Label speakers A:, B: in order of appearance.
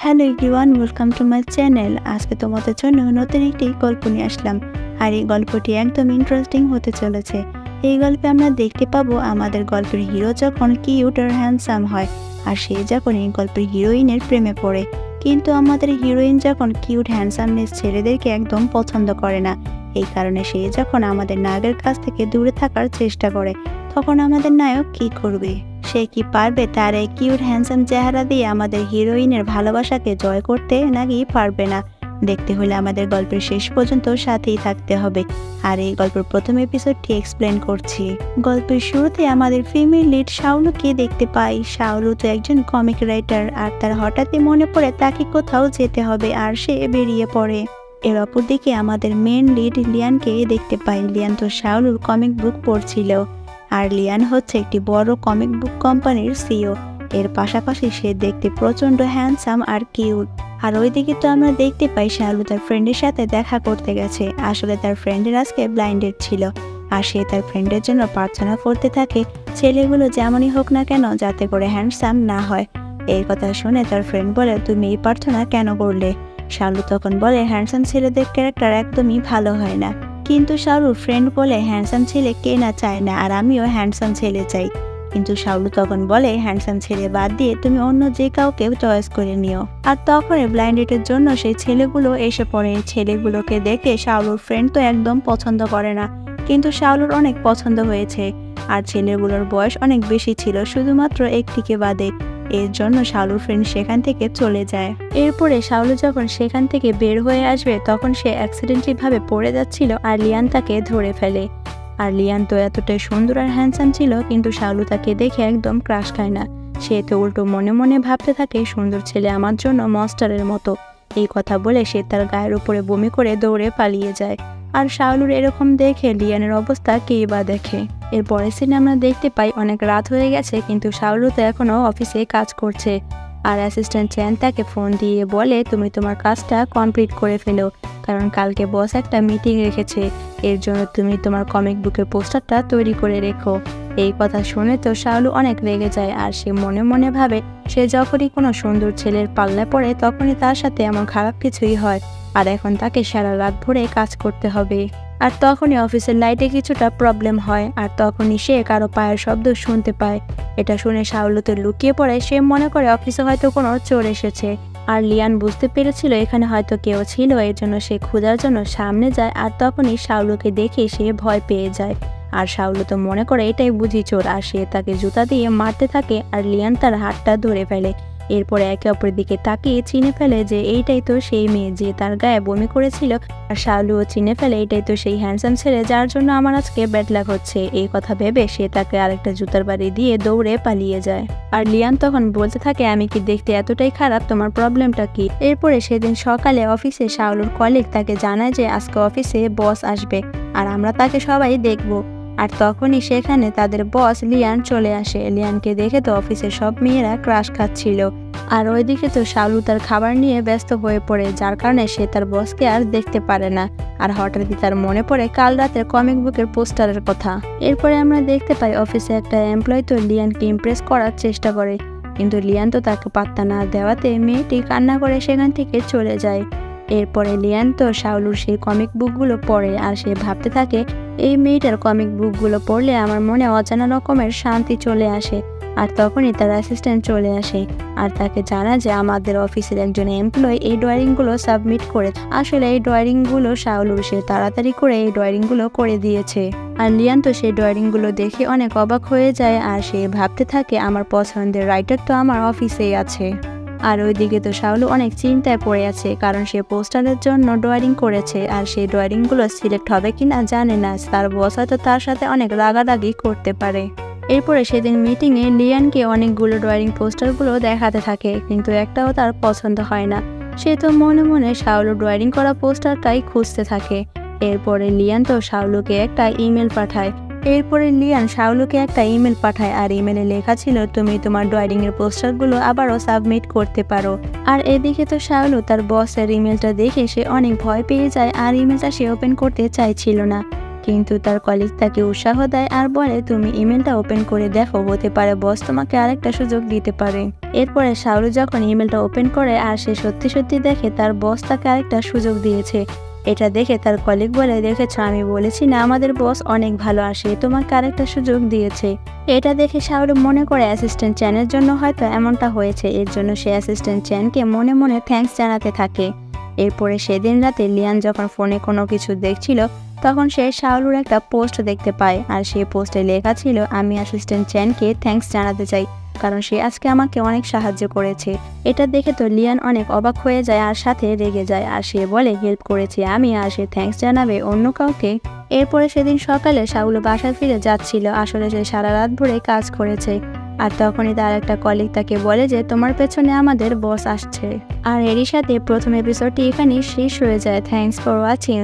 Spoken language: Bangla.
A: Hello everyone, welcome to my channel. আজকে তোমাদের জন্য নতুন একটি গল্প নিয়ে আসলাম। আর এই গল্পটি একদম ইন্টারেস্টিং হতে চলেছে। এই গল্পে আমরা দেখতে পাবো আমাদের গল্পের হিরো যখন কিউট আর হ্যান্ডসাম হয়, আর সে যখন এই গল্পের হিরোইনের প্রেমে পড়ে। কিন্তু আমাদের হিরোইন যখন কিউট হ্যান্ডসামনেস ছেলেদেরকে একদম পছন্দ করে না। এই কারণে সে যখন আমাদের নায়কের কাছ থেকে দূরে থাকার চেষ্টা করে, তখন আমাদের নায়ক কি করবে? সে কি পারবে তার এই কিউট হ্যান্ডসাম চেহারা দিয়ে আমাদের হিরোইনের ভালোবাসাকে জয় করতে, নাকি পারবে না? দেখতে হলে আমাদের গল্পের শেষ পর্যন্ত সাথেই থাকতে হবে। আর এই গল্পের প্রথম এপিসোডটি এক্সপ্লেন করছি। গল্পের শুরুতে আমাদের ফিমেল লিড শাওলুকে দেখতে পাই। শাওলু তো একজন কমিক রাইটার, আর তার হঠাৎই মনে পড়ে তাকে কোথাও যেতে হবে, আর সে বেরিয়ে পড়ে। এর অপর দিকে আমাদের মেন লিড লিয়ানকে দেখতে পাই। লিয়ান তো শাওলুর কমিক বুক পড়ছিল, আর লিয়ান হচ্ছে একটি বড় কমিক বুক কোম্পানির সিইও। এর পাশাপাশি সে দেখতে প্রচন্ড হ্যান্ডসাম আর কিউট। আর ওইদিকে তো আমরা দেখতে পাই শাওলু তার ফ্রেন্ডের সাথে দেখা করতে গেছে। আসলে তার ফ্রেন্ডের আজকে ব্লাইন্ডেড ছিল, আর সে তার ফ্রেন্ডের জন্য প্রার্থনা করতে থাকে ছেলেগুলো যেমনই হোক না কেন যাতে করে হ্যান্ডসাম না হয়। এই কথা শুনে তার ফ্রেন্ড বলে, তুমি এই প্রার্থনা কেন করলে? শাওলু তখন বলে, হ্যান্ডসাম ছেলেদের ক্যারেক্টার একদমই ভালো হয় না। কিন্তু শাওলুর ফ্রেন্ড বলে, হ্যান্ডসাম ছেলে কে না চায় না, আর আমিও হ্যান্ডসাম ছেলে চাই। কিন্তু শাওলু তখন বলে, হ্যান্ডসাম ছেলে বাদ দিয়ে তুমি অন্য যে কাউকে চয়েস করে নিও। আর তখন ব্লাইন্ডেডের জন্য সেই ছেলেগুলো এসে পড়ে। ছেলেগুলোকে দেখে শাওলুর ফ্রেন্ড তো একদম পছন্দ করে না, কিন্তু শাওলুর অনেক পছন্দ হয়েছে। আর ছেলেগুলোর বয়স অনেক বেশি ছিল, শুধুমাত্র একটিকে বাদে। এর জন্য শাওলুর ফ্রেন্ড সেখান থেকে চলে যায়। এরপরে শাওলু যখন সেখান থেকে বের হয়ে আসবে, তখন সে অ্যাক্সিডেন্টালি ভাবে পড়ে যাচ্ছিল, আর লিয়ান তাকে ধরে ফেলে। আর লিয়ান তো এতটাই সুন্দর আর হ্যান্ডসাম ছিল, কিন্তু শাওলু তাকে দেখে একদম ক্রাশ খায় না। সে তো উল্টো মনে মনে ভাবতে থাকে, সুন্দর ছেলে আমার জন্য মনস্টারের মতো। এই কথা বলে সে তার গায়ের উপরে বমি করে দৌড়ে পালিয়ে যায়। আর শাওলুর এরকম দেখে লিয়ানের অবস্থা কেই বা দেখে। এর পরের সিনে আমরা দেখতে পাই অনেক রাত হয়ে গেছে, কিন্তু শাওলু তো এখনো অফিসে কাজ করছে। আর অ্যাসিস্ট্যান্ট চ্যান তাকে ফোন দিয়ে বলে, তুমি তোমার কাজটা কমপ্লিট করে ফেলো, কারণ কালকে বস একটা মিটিং রেখেছে। এর জন্য তুমি তোমার কমিক বুকের পোস্টারটা তৈরি করে রেখো। এই কথা শুনে তো শাওলু অনেক রেগে যায়, আর সে মনে মনে ভাবে সে যখনই কোনো সুন্দর ছেলের পাল্লায় পড়ে তখনই তার সাথে এমন খারাপ কিছুই হয়। আর এখন তাকে সারা রাত ভরে কাজ করতে হবে। আর তখনই অফিসের লাইটে কিছুটা প্রবলেম হয়, আর তখনই সে কারো পায়ের শব্দ শুনতে পায়। এটা শুনে শাওলু তো লুকিয়ে পড়ে। সে মনে করে অফিসে হয়তো কোনো চোর এসেছে। আর লিয়ান বুঝতে পেরেছিল এখানে হয়তো কেউ ছিল, এর জন্য সে খোঁজার জন্য সামনে যায়। আর তখনই শাওলুকে দেখে সে ভয় পেয়ে যায়। আর শাওলু তো মনে করে এটাই বুঝি চোর, আর সে তাকে জুতা দিয়ে মারতে থাকে। আর লিয়ান তার হাতটা ধরে ফেলে। এরপরে একে অপরের দিকে তাকিয়ে চিনে ফেলে যে এইটাই তো সেই মেয়ে যে তার গায়ে বমি করেছিল। আর শাওলুও চিনে ফেলে এটাই তো সেই হ্যান্ডসাম ছেলে যার জন্য আমার আজকে ব্যাড লাক হচ্ছে। এই কথা ভেবে সে তাকে আরেকটা জুতার বাড়ি দিয়ে দৌড়ে পালিয়ে যায়। আর লিয়ান তখন বলতে থাকে, আমি কি দেখতে এতটাই খারাপ? তোমার প্রবলেমটা কি? এরপরে সেদিন সকালে অফিসে শাওলুর কলিগ তাকে জানায় যে আজকে অফিসে বস আসবে, আর আমরা তাকে সবাই দেখব। আর তখনই সেখানে তাদের বস লিয়ান চলে আসে। লিয়ানকে দেখে তো অফিসের সব মেয়েরা ক্রাশ খাচ্ছিল। আর ওইদিকে তো শাওলু তার খাবার নিয়ে ব্যস্ত হয়ে পড়ে, যার কারণে সে তার বসকে আর দেখতে পারে না। আর হঠাৎই তার মনে পড়ে কাল রাতের কমিক বুকের পোস্টারের কথা। এরপরে আমরা দেখতে পাই অফিসে একটা এমপ্লয় তো লিয়ানকে ইমপ্রেস করার চেষ্টা করে, কিন্তু লিয়ান তো তাকে পাত্তা না দেওয়াতে মেয়েটি কান্না করে সেখান থেকে চলে যায়। এরপরে লিয়ান তো শাওলুর সেই কমিক বুকগুলো পড়ে, আর সে ভাবতে থাকে এই মেয়েটার কমিক বুকগুলো পড়লে আমার মনে অজানা রকমের শান্তি চলে আসে। আর তখনই তার অ্যাসিস্ট্যান্ট চলে আসে, আর তাকে জানা যে আমাদের অফিসের একজন এমপ্লয় এই ড্রয়িংগুলো সাবমিট করে। আসলে এই ড্রয়িংগুলো শাওলুর, সে তাড়াতাড়ি করে এই ড্রয়িংগুলো করে দিয়েছে। আর লিয়ান তো সেই ড্রয়িংগুলো দেখে অনেক অবাক হয়ে যায়, আর সে ভাবতে থাকে আমার পছন্দের রাইটার তো আমার অফিসেই আছে। আর ওইদিকে তো শাওলু অনেক চিন্তায় পড়ে আছে, কারণ সে পোস্টারের জন্য ড্রয়িং করেছে, আর সেই ড্রয়িংগুলো সিলেক্ট হবে কিনা জানে না। তার বস হয়তো তার সাথে অনেক রাগারাগি করতে পারে। এরপরে সেদিন মিটিংয়ে লিয়ানকে অনেকগুলো ড্রয়িং পোস্টারগুলো দেখাতে থাকে, কিন্তু একটাও তার পছন্দ হয় না। সে তো মনে মনে শাওলু ড্রয়িং করা পোস্টারটাই খুঁজতে থাকে। এরপরে লিয়ান তো শাওলুকে একটা ইমেল পাঠায়। আর ইমেলে লেখা ছিল, তুমি তোমার ড্রয়িং এর পোস্টারগুলো আবারও সাবমিট করতে পারো। আর এদিকে তো শাওলু তার বসের ইমেলটা দেখে সে অনেক ভয় পেয়ে যায়, আর ইমেলটা সে ওপেন করতে চাইছিল না। কিন্তু তার কলিগ তাকে উৎসাহ দেয় আর বলে তুমি ইমেলটা ওপেন করে দেখো, হতে পারে বস তোমাকে আরেকটা সুযোগ দিতে পারে। এরপরে শাওলু যখন ইমেলটা ওপেন করে আর সে সত্যি সত্যি দেখে তার বস তাকে আরেকটা সুযোগ দিয়েছে। এটা দেখে তার কলিগ বলে, দেখেছ আমি বলেছি না আমাদের বস অনেক ভালো, আসে তোমাকে আরেকটা সুযোগ দিয়েছে। এটা দেখে শাওলু মনে করে অ্যাসিস্ট্যান্ট চ্যানের জন্য হয়তো এমনটা হয়েছে, এর জন্য সে অ্যাসিস্ট্যান্ট চ্যানকে মনে মনে থ্যাঙ্কস জানাতে থাকে। এরপরে সেদিন রাতে লিয়ান যখন ফোনে কোনো কিছু দেখছিল তখন সে শাওলুর একটা পোস্ট দেখতে পায় আর সেই পোস্টে লেখা ছিল, আমি অ্যাসিস্ট্যান্ট চ্যানকে থ্যাঙ্কস জানাতে চাই কারণ সে আজকে আমাকে অনেক সাহায্য করেছে। এটা দেখে তো লিয়ান অনেক অবাক হয়ে যায় আর সাথে রেগে যায় আর সে বলে হেল্প করেছি আমি, আর সে থ্যাঙ্কস জানাবে অন্য কাউকে। এরপরে সেদিন সকালে শাওলু বাসায় ফিরে যাচ্ছিল, আসলে সে সারা রাত ভরে কাজ করেছে। আর তখনই তার একটা কলিগ তাকে বলে যে তোমার পেছনে আমাদের বস আসছে। আর এরই সাথে প্রথম এপিসোডটি এখানেই শেষ হয়ে যায়। Thanks for watching.